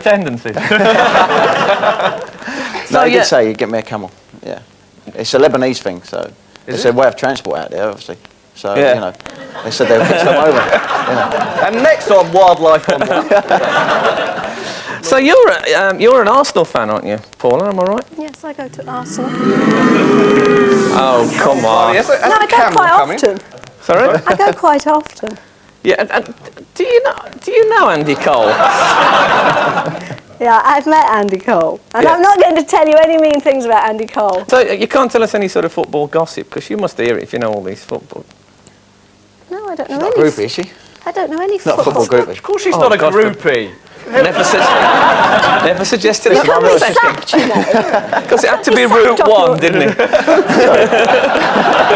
tendencies. No, he did say he'd get me a camel. Yeah, it's a Lebanese thing, so it's a way of transport out there, obviously. So you know, they said they would fix them over. Yeah. And next on Wildlife on One. So you're an Arsenal fan, aren't you, Paula? Am I right? Yes, I go to Arsenal. Oh, come on. Yes, No, I go quite often. Sorry? I go quite often. Yeah. And do you know Andy Cole? Yeah, I've met Andy Cole, and I'm not going to tell you any mean things about Andy Cole. So you can't tell us any sort of football gossip because you must hear it if you know all these football. No, I don't know Not any. a groupie, is she? I don't know any Not a football groupie. Of course she's not a groupie. Never suggested You it. can be sacked, you know. Because it had to be Route 1, didn't it? You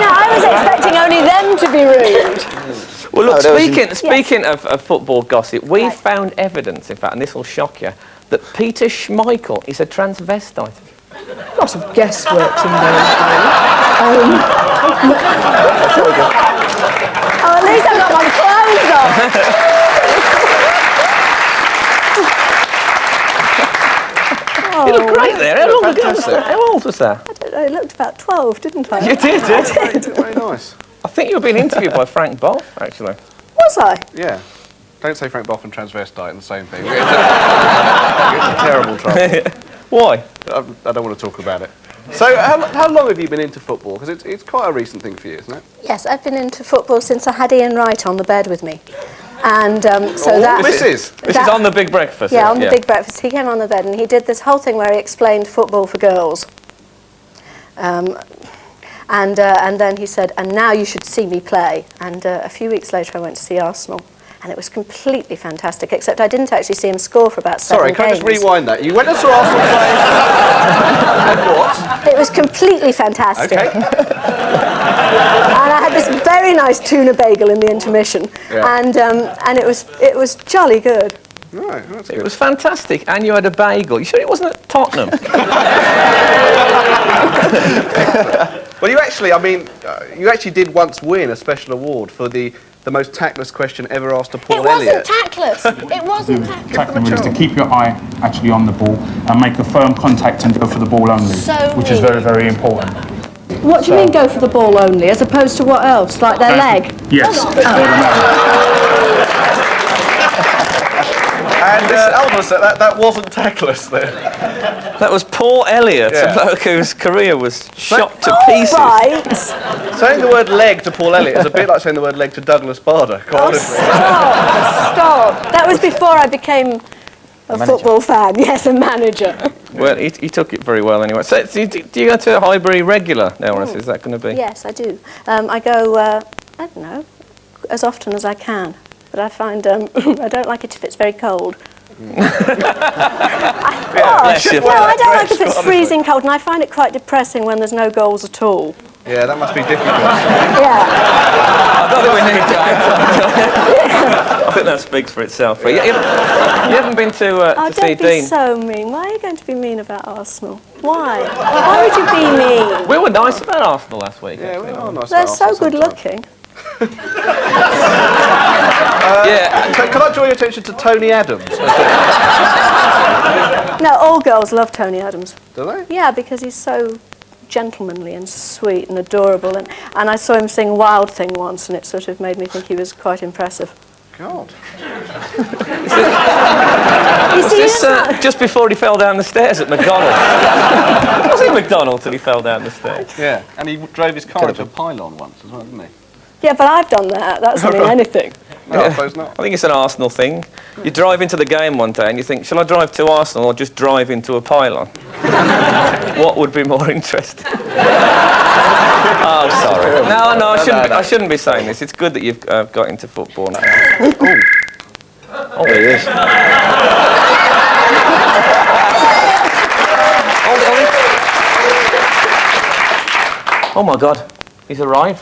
know, I was expecting only them to be rude. Well, look, speaking of football gossip, we found evidence, in fact, and this will shock you, that Peter Schmeichel is a transvestite. Lots of guesswork involved. Oh, at least I've got my clothes on. You look great there. How long ago was that? How old was that? I don't know, I looked about 12, didn't I? You did, I did. Very nice. I think you were being interviewed by Frank Boff, actually. Was I? Yeah. Don't say Frank Boff and transvestite and the same thing. We're into terrible trouble. Why? I don't want to talk about it. So how long have you been into football? Because it's quite a recent thing for you, isn't it? Yes, I've been into football since I had Ian Wright on the bed with me. And so This is on the Big Breakfast. Yeah, on the Big Breakfast. He came on the bed and he did this whole thing where he explained football for girls. And then he said, and now you should see me play. And a few weeks later I went to see Arsenal. And it was completely fantastic, except I didn't actually see him score for about 7 games. Sorry, can I just rewind that? You went and saw Arsenal play and what? It was completely fantastic. Okay. And I had this very nice tuna bagel in the intermission. Yeah. And it was jolly good. Right, that's It good. was fantastic, and you had a bagel. You sure it wasn't at Tottenham? Well, you actually did once win a special award for the most tactless question ever asked to Paul Elliott. Tactless. It wasn't tactless. Tackling is to keep your eye actually on the ball and make a firm contact and go for the ball only, which is very, very important. What do you mean go for the ball only, as opposed to what else, like their leg? Yes. And that wasn't tactless then. That was Paul Elliott, a bloke whose career was shot to pieces. Right. Saying the word leg to Paul Elliott is a bit like saying the word leg to Douglas Bader. Stop. That was before I became a football fan. Yes, a manager. Well, he took it very well anyway. So do you go to Highbury regular now, or is that going to be? Yes, I do. I go, I don't know, as often as I can. But I find I don't like it if it's very cold. No, I don't like if it's freezing cold, and I find it quite depressing when there's no goals at all. Yeah, that must be difficult. Yeah. I don't think we need to. I think that speaks for itself. You haven't been to see don't be Dean? so mean. Why are you going to be mean about Arsenal? Why? Why would you be mean? We were nice about Arsenal last week. Yeah, we are nice. They're so good looking. Can I draw your attention to Tony Adams? No, all girls love Tony Adams. Do they? Yeah, because he's so gentlemanly and sweet and adorable. And I saw him sing Wild Thing once, and it sort of made me think he was quite impressive. God. Was this just before he fell down the stairs at McDonald's? Was he at McDonald's till he fell down the stairs? Yeah, and he drove his car into a pylon once as well, didn't he? Yeah, but I've done that. That doesn't mean anything. No, I suppose not. I think it's an Arsenal thing. You drive into the game one day and you think, shall I drive to Arsenal or just drive into a pylon? What would be more interesting? Oh, sorry. No, I shouldn't be saying this. It's good that you've got into football now. Oh, there he is. Oh my God, he's arrived.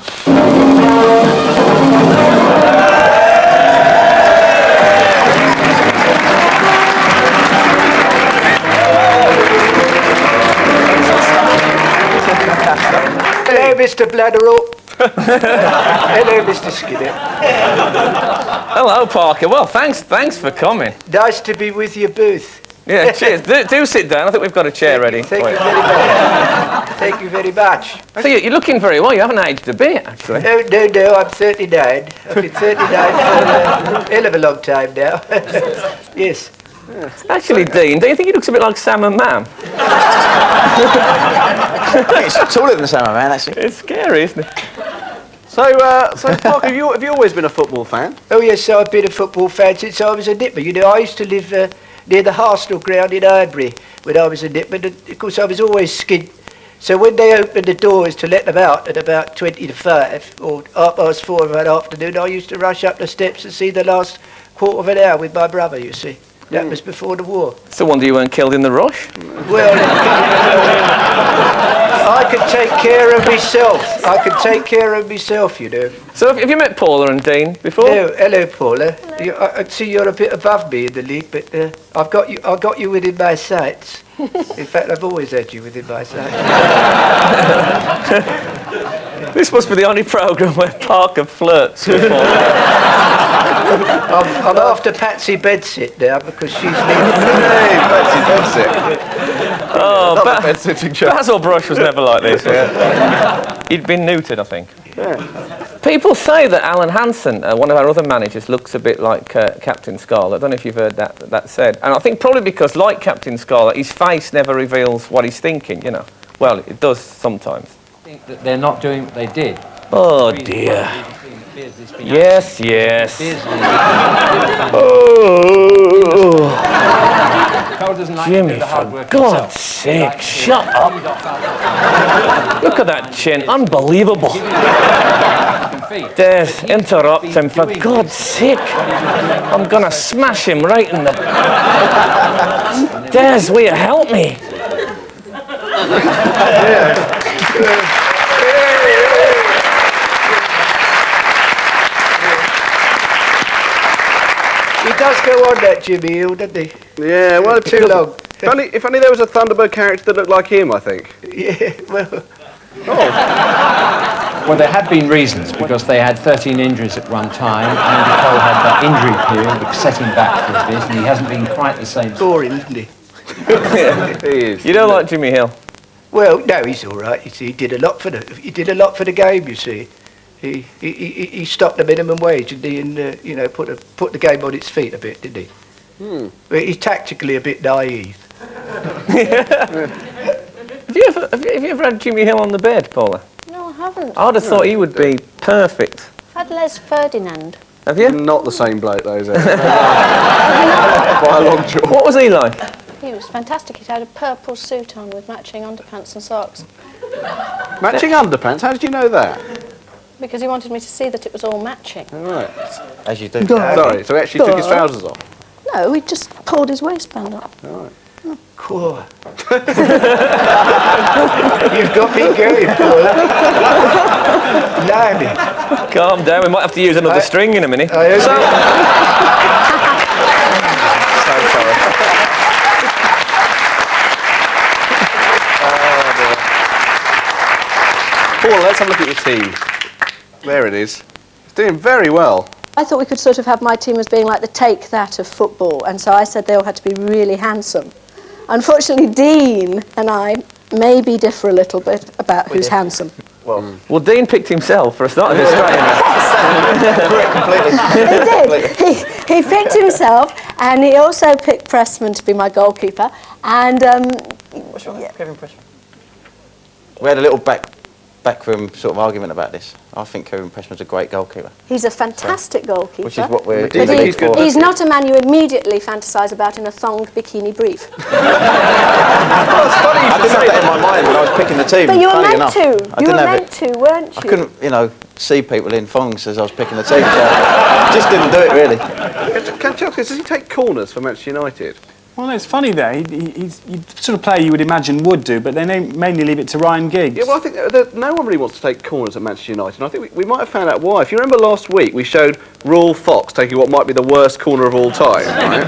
Hello, Mr. Bladderall. Hello, Mr. Skinner. Hello, Parker. Well, thanks for coming. Nice to be with you both. Yeah, cheers. Do sit down. I think we've got a chair ready. Thank you very much. Thank you very much. So you're looking very well. You haven't aged a bit, actually. No, I'm 39. I've been 39 for a hell of a long time now. Yes. Actually, Dean, do you think he looks a bit like Sam and Mam? I think it's taller than Sam, man, actually. It's scary, isn't it? So Mark, have you always been a football fan? Oh yes, so I've been a football fan since I was a nipper. You know, I used to live near the Arsenal ground in Highbury when I was a nipper. And of course, I was always skint. So when they opened the doors to let them out at about 20 to 5 or 4 of that afternoon, I used to rush up the steps and see the last quarter of an hour with my brother, you see. That was before the war. It's a wonder you weren't killed in the rush. Well, I could take care of myself. You know. So have you met Paula and Dean before? Hello, Paula. I see you're a bit above me in the league, but I've got you within my sights. In fact, I've always had you within my sights. This must be the only programme where Parker flirts with Paula. I'm after Patsy Bedsit now because she's leaving. Hey, Patsy Bedsit. Oh, Not the bed-sitting joke. Basil Brush was never like this. He'd been neutered, I think. Yeah. People say that Alan Hansen, one of our other managers, looks a bit like Captain Scarlet. I don't know if you've heard that said. And I think probably because, like Captain Scarlet, his face never reveals what he's thinking, you know. Well, it does sometimes. I think that they're not doing what they did. Oh, dear. Yes. Jimmy, for God's sake, shut up. Look at that chin, unbelievable. Des, interrupt him, for God's sake. I'm gonna smash him right in the... Des, will you help me? He does go on that Jimmy Hill, doesn't he? Yeah, well, Too long. If only there was a Thunderbird character that looked like him, I think. Yeah, well... Well, there had been reasons, because they had 13 injuries at one time, and Cole had that injury period which set him back for a bit, and he hasn't been quite the same. Boring, isn't he? He is. You don't like Jimmy Hill? Well, no, he's all right. You see, he did a lot for the game. You see, he stopped the minimum wage, and you know, put the game on its feet a bit, didn't he? But he's tactically a bit naive. Have you ever had Jimmy Hill on the bed, Paula? No, I haven't. I'd have thought he would be perfect. I've had Les Ferdinand. Have you? Not the same bloke, though, is it? By a long chalk. What was he like? He was fantastic. He had a purple suit on with matching underpants and socks. Matching underpants? How did you know that? Because he wanted me to see that it was all matching. All right. As you do. Sorry, so he actually took his trousers off? No, he just pulled his waistband up. All right. Cool. You've got me going, Paula. Blimey. Calm down, we might have to use another string in a minute. I hope So sorry. Paul, let's have a look at your team. There it is. It's doing very well. I thought we could sort of have my team as being like the take that of football, and so I said they all had to be really handsome. Unfortunately, Dean and I maybe differ a little bit about who's handsome. Well, Dean picked himself for a start of his He did. He picked himself, and he also picked Pressman to be my goalkeeper. And What's wrong with Kevin Pressman? We had a little backroom sort of argument about this. I think Kevin Pressman's a great goalkeeper. he's a fantastic goalkeeper. Which is what we're Do you But think he's good? he's not a man you immediately fantasise about in a thonged bikini brief. Well, it's funny I you should didn't have say that in that. my mind when I was picking the team. But you were funny meant enough. to. I You didn't were have meant it. to, weren't you? I couldn't, see people in thongs as I was picking the team. So just didn't do it really. Can you ask, does he take corners for Manchester United? Well, no, it's funny there. He's the sort of player you would imagine would do, but they mainly leave it to Ryan Giggs. Yeah, well, I think that no one really wants to take corners at Manchester United, and I think we might have found out why. If you remember last week, we showed Raul Fox taking what might be the worst corner of all time, right?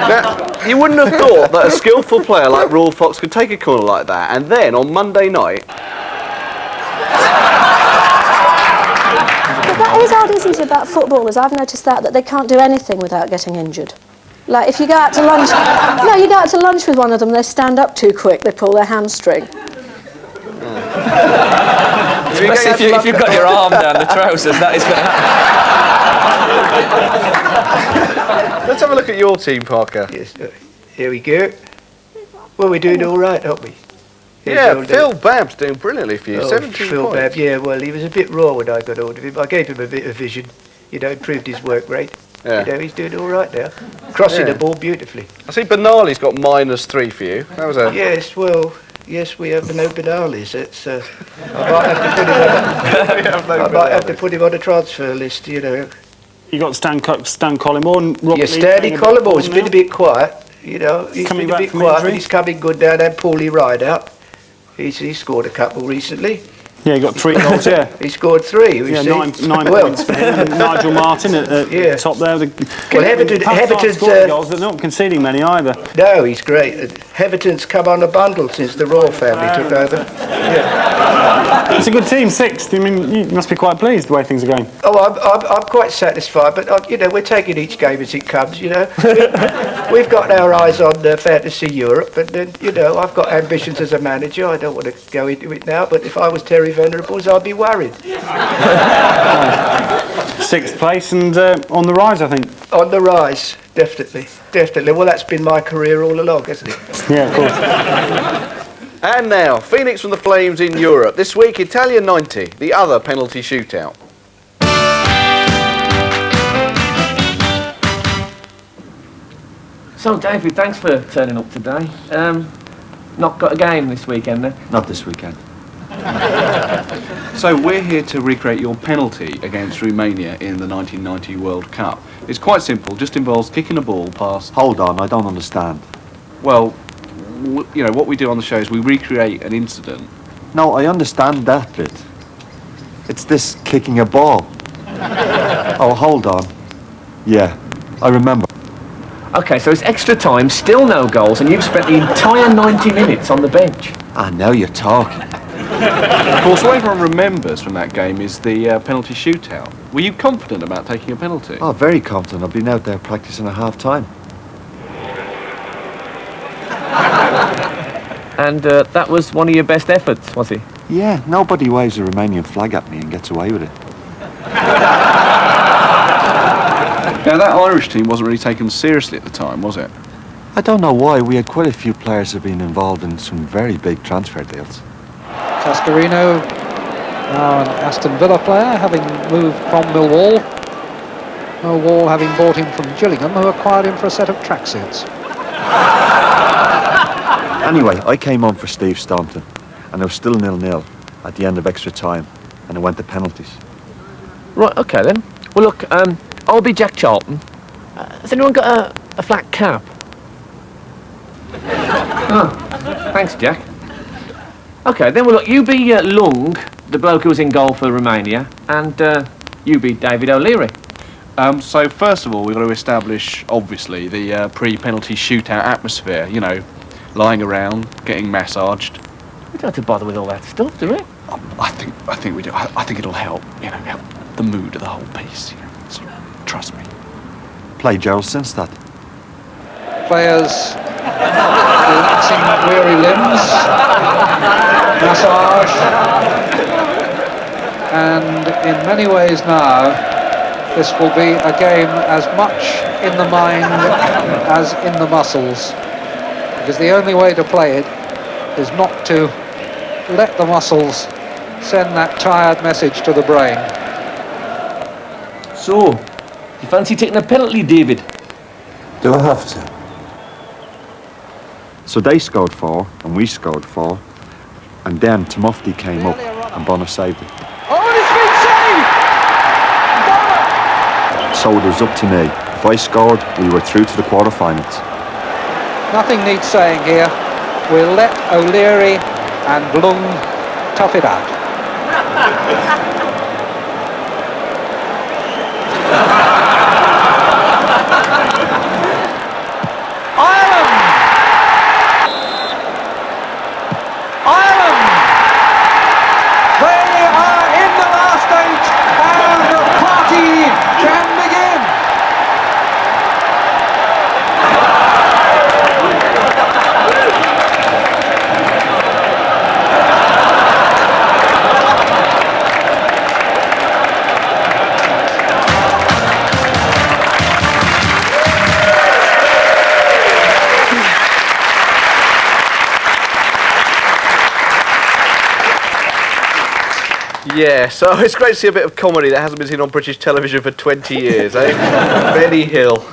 Now, you wouldn't have thought that a skillful player like Raul Fox could take a corner like that, and then on Monday night... That is odd, isn't it, about footballers? I've noticed that they can't do anything without getting injured. Like, if you go out to lunch... No, you go out to lunch with one of them, they stand up too quick, they pull their hamstring. Especially if you've got your arm down the trousers, that is going to happen. Let's have a look at your team, Parker. Yes, here we go. Well, we're doing all right, aren't we? Yeah, Phil Babb's doing brilliantly for you. 17 Phil points. Babb, yeah, well, he was a bit raw when I got hold of him. I gave him a bit of vision, you know, improved his work rate. Yeah. You know, he's doing all right now. Crossing the ball beautifully. I see Benali's got -3 for you. That was a... Yes, well, yes, we have no Benalis. It's, I might have to put him on a transfer list, you know. You got Stan Collymore and Robert Yeah, Stanley Collymmore's been a bit quiet, you know. He's Coming been a back bit from quiet, injury. but he's coming good down, and Paulie Rideout. He scored a couple recently. Yeah, he got 3 goals, yeah. He scored 3. We've Yeah, seen. 9 well, points for him. And Nigel Martin at the top there. Well, Heverton's goals, they're not conceding many either. No, he's great. Heverton's come on a bundle since the Royal family took over. Yeah. It's a good team, 6th. I mean, you must be quite pleased the way things are going. Oh, I'm quite satisfied, but you know, we're taking each game as it comes. You know, we've got our eyes on Fantasy Europe, and then you know, I've got ambitions as a manager. I don't want to go into it now, but if I was Terry Venerables, I'd be worried. 6th place and on the rise, I think. On the rise, definitely. Well, that's been my career all along, hasn't it? Yeah, of course. And now, Phoenix from the Flames in Europe. This week, Italia 90, the other penalty shootout. So, David, thanks for turning up today. Not got a game this weekend, then? Not this weekend. So we're here to recreate your penalty against Romania in the 1990 World Cup. It's quite simple, just involves kicking a ball past... Hold on, I don't understand. Well, you know, what we do on the show is we recreate an incident. No, I understand that bit. It's this kicking a ball. Oh, hold on. Yeah, I remember. OK, so it's extra time, still no goals, and you've spent the entire 90 minutes on the bench. Ah, now you're talking. Of course, what everyone remembers from that game is the penalty shootout. Were you confident about taking a penalty? Oh, very confident. I've been out there practicing at half-time. And that was one of your best efforts, was it? Yeah, nobody waves a Romanian flag at me and gets away with it. Now, that Irish team wasn't really taken seriously at the time, was it? I don't know why. We had quite a few players who have been involved in some very big transfer deals. Tascarino, now an Aston Villa player, having moved from Millwall. Millwall having bought him from Gillingham, who acquired him for a set of tracksuits. Anyway, I came on for Steve Staunton, and it was still 0-0 at the end of extra time, and it went to penalties. Right, OK then. Well, look, I'll be Jack Charlton. Has anyone got a flat cap? Oh, thanks, Jack. OK, then, well, look, you be Lung, the bloke who was in goal for Romania, and you be David O'Leary. So, first of all, we've got to establish, obviously, the pre-penalty shootout atmosphere, you know, lying around, getting massaged. We don't have to bother with all that stuff, do we? I think we do. I think it'll help, you know, help the mood of the whole piece, you know, so trust me. Play Gerald Sinstad. Players relaxing weary limbs, massage, and in many ways now, this will be a game as much in the mind as in the muscles, because the only way to play it is not to let the muscles send that tired message to the brain. So, you fancy taking a penalty, David? Do I have to? So they scored 4, and we scored 4, and then Timofti came up, and Bonner saved it. Oh, it's been saved! So it was up to me. If I scored, we were through to the quarterfinals. Nothing needs saying here. We'll let O'Leary and Lung tough it out. Ireland! They are in the last 8 and Yeah, so it's great to see a bit of comedy that hasn't been seen on British television for 20 years, eh? Benny Hill.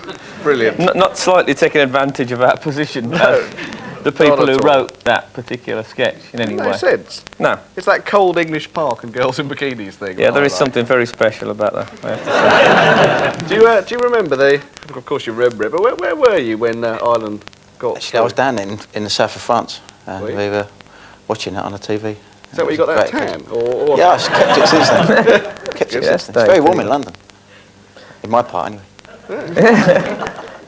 Brilliant. Not slightly taking advantage of our position, no. The people who wrote that particular sketch in any way. No sense. No. It's that cold English park and girls in bikinis thing. Yeah, there is something very special about that. I have to say. Do you remember of course you remember it, but where were you when Ireland got... Actually, I was down in the south of France, and we were watching it on the TV. Is that where you got that tan? Or yeah, I've kept it since then. Kept it since then. It's very warm in London. In my part, anyway.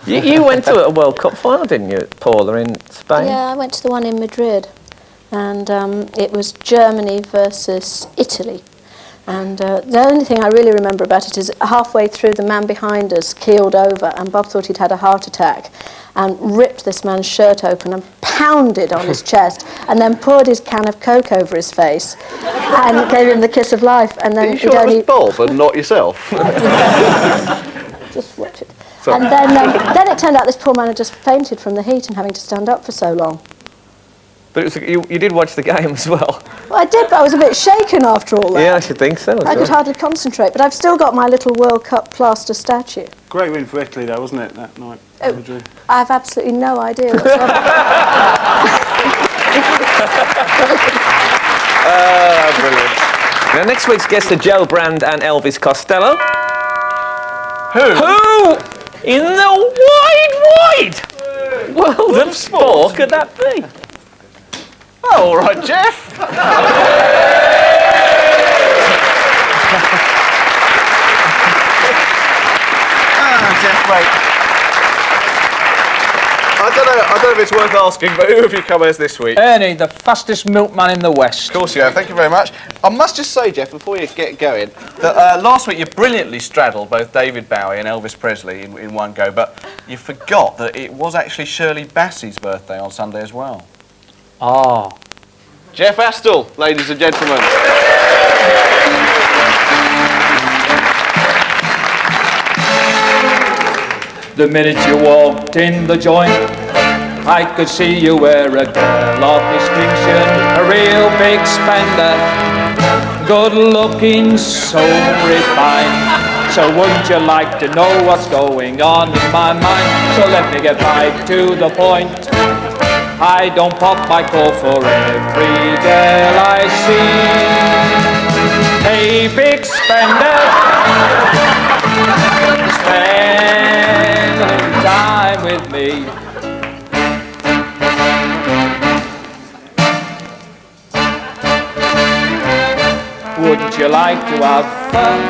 You went to a World Cup final, didn't you, Paula, in Spain? Yeah, I went to the one in Madrid, and it was Germany versus Italy. And the only thing I really remember about it is halfway through, the man behind us keeled over, and Bob thought he'd had a heart attack, and ripped this man's shirt open and pounded on his chest, and then poured his can of Coke over his face, and gave him the kiss of life. And then Are you sure it was Bob and not yourself? Just watch it. Sorry. And then it turned out this poor man had just fainted from the heat and having to stand up for so long. But it was, you did watch the game as well. Well, I did, but I was a bit shaken after all that. Yeah, I should think so. I could hardly concentrate, but I've still got my little World Cup plaster statue. Great win for Italy, though, wasn't it, that night? Oh, I have absolutely no idea what's brilliant. Now, next week's guests are Joe Brand and Elvis Costello. Who in the wide world of sport could that be? Oh, all right, Jeff. Jeff, mate. I don't know if it's worth asking, but who have you come as this week? Ernie, the fastest milkman in the West. Of course you have, thank you very much. I must just say, Jeff, before you get going, that last week you brilliantly straddled both David Bowie and Elvis Presley in one go, but you forgot that it was actually Shirley Bassey's birthday on Sunday as well. Ah. Jeff Astle, ladies and gentlemen. The minute you walked in the joint, I could see you were a girl of distinction, a real big spender, good looking, so refined. So wouldn't you like to know what's going on in my mind? So let me get right to the point. I don't pop my call for every girl I see. Hey, big spender, spend a little time with me. Wouldn't you like to have fun?